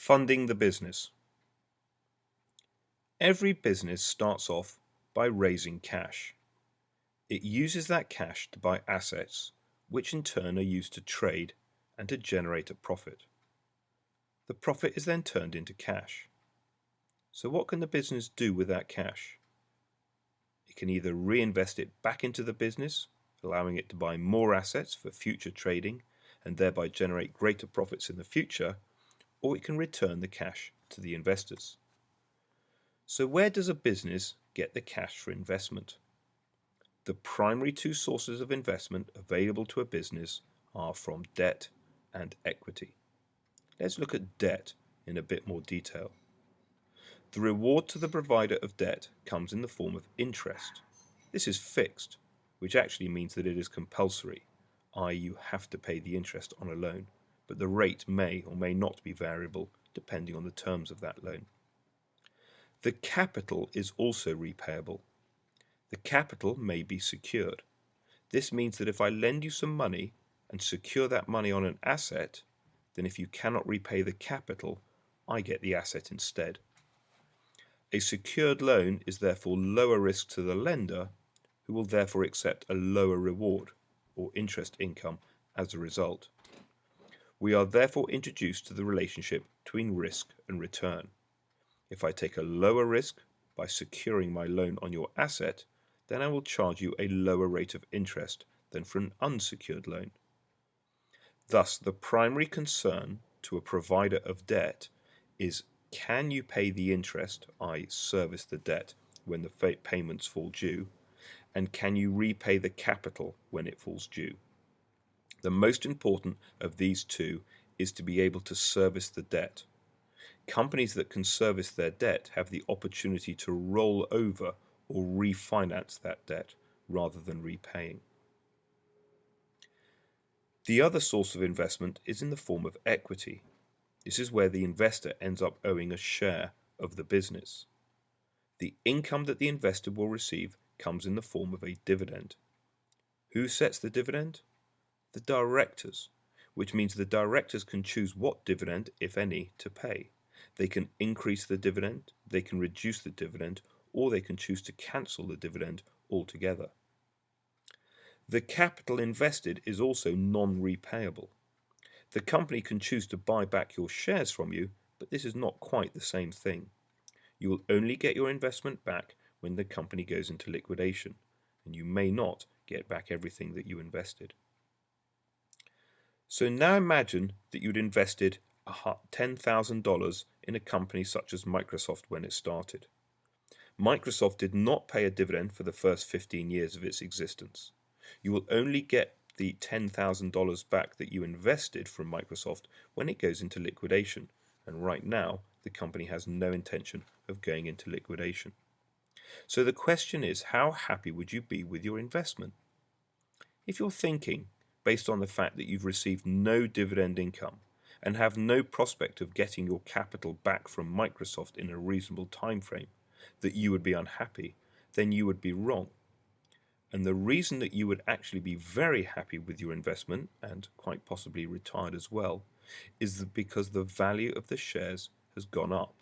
Funding the business. Every business starts off by raising cash. It uses that cash to buy assets, which in turn are used to trade and to generate a profit. The profit is then turned into cash. So what can the business do with that cash? It can either reinvest it back into the business, allowing it to buy more assets for future trading and thereby generate greater profits in the future, or it can return the cash to the investors. So where does a business get the cash for investment? The primary two sources of investment available to a business are from debt and equity. Let's look at debt in a bit more detail. The reward to the provider of debt comes in the form of interest. This is fixed, which actually means that it is compulsory, i.e. you have to pay the interest on a loan, but the rate may or may not be variable depending on the terms of that loan. The capital is also repayable. The capital may be secured. This means that if I lend you some money and secure that money on an asset, then if you cannot repay the capital, I get the asset instead. A secured loan is therefore lower risk to the lender, who will therefore accept a lower reward or interest income as a result. We are therefore introduced to the relationship between risk and return. If I take a lower risk by securing my loan on your asset, then I will charge you a lower rate of interest than for an unsecured loan. Thus, the primary concern to a provider of debt is, can you pay the interest, i.e. service the debt when the payments fall due, and can you repay the capital when it falls due? The most important of these two is to be able to service the debt. Companies that can service their debt have the opportunity to roll over or refinance that debt rather than repaying. The other source of investment is in the form of equity. This is where the investor ends up owing a share of the business. The income that the investor will receive comes in the form of a dividend. Who sets the dividend? The directors, which means the directors can choose what dividend, if any, to pay. They can increase the dividend, they can reduce the dividend, or they can choose to cancel the dividend altogether. The capital invested is also non-repayable. The company can choose to buy back your shares from you, but this is not quite the same thing. You will only get your investment back when the company goes into liquidation, and you may not get back everything that you invested. So now imagine that you'd invested $10,000 in a company such as Microsoft when it started. Microsoft did not pay a dividend for the first 15 years of its existence. You will only get the $10,000 back that you invested from Microsoft when it goes into liquidation, and right now the company has no intention of going into liquidation. So the question is, how happy would you be with your investment? If you're thinking, based on the fact that you've received no dividend income and have no prospect of getting your capital back from Microsoft in a reasonable time frame, that you would be unhappy, then you would be wrong. And the reason that you would actually be very happy with your investment, and quite possibly retired as well, is because the value of the shares has gone up.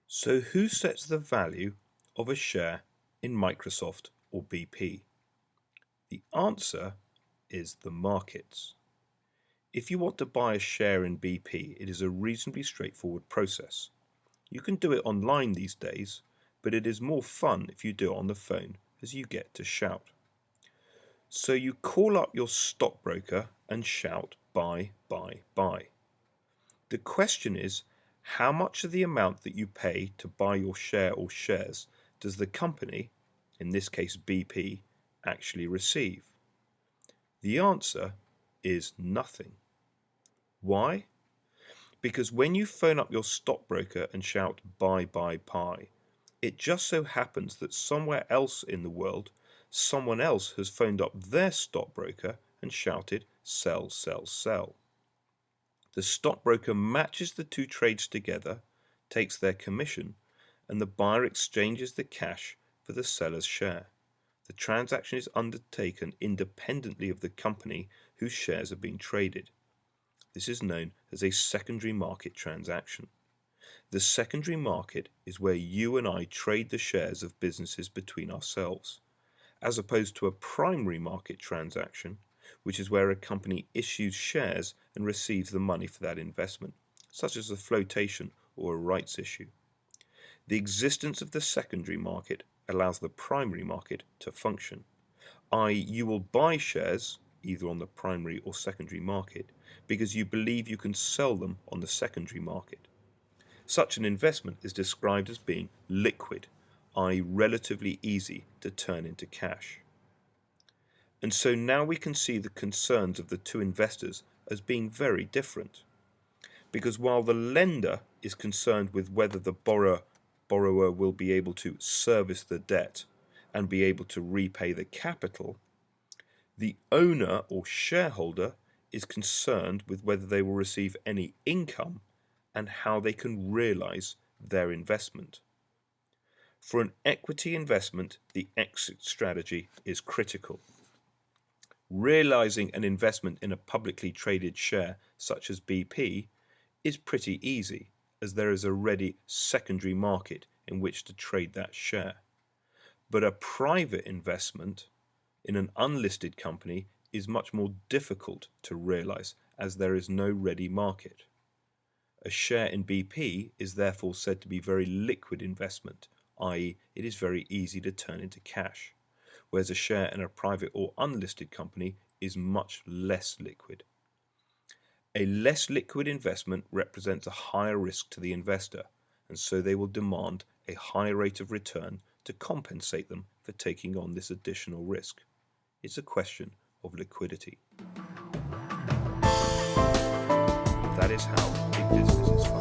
So who sets the value of a share in Microsoft or BP? The answer is the markets. If you want to buy a share in BP, it is a reasonably straightforward process. You can do it online these days, but it is more fun if you do it on the phone, as you get to shout. So you call up your stockbroker and shout, buy, buy, buy. The question is, how much of the amount that you pay to buy your share or shares does the company, in this case BP, actually receive? The answer is nothing. Why? Because when you phone up your stockbroker and shout, buy, buy, buy, it just so happens that somewhere else in the world, someone else has phoned up their stockbroker and shouted, sell, sell, sell. The stockbroker matches the two trades together, takes their commission, and the buyer exchanges the cash for the seller's share. The transaction is undertaken independently of the company whose shares are being traded. This is known as a secondary market transaction. The secondary market is where you and I trade the shares of businesses between ourselves, as opposed to a primary market transaction, which is where a company issues shares and receives the money for that investment, such as a flotation or a rights issue. The existence of the secondary market allows the primary market to function, i.e., you will buy shares either on the primary or secondary market because you believe you can sell them on the secondary market. Such an investment is described as being liquid, i.e., relatively easy to turn into cash. And so now we can see the concerns of the two investors as being very different. Because while the lender is concerned with whether the borrower will be able to service the debt and be able to repay the capital, the owner or shareholder is concerned with whether they will receive any income and how they can realize their investment. For an equity investment, the exit strategy is critical. Realizing an investment in a publicly traded share such as BP is pretty easy, as there is a ready secondary market in which to trade that share. But a private investment in an unlisted company is much more difficult to realize, as there is no ready market. A share in BP is therefore said to be very liquid investment, i.e., it is very easy to turn into cash, whereas a share in a private or unlisted company is much less liquid. A less liquid investment represents a higher risk to the investor, and so they will demand a higher rate of return to compensate them for taking on this additional risk. It's a question of liquidity. That is how a business is funded.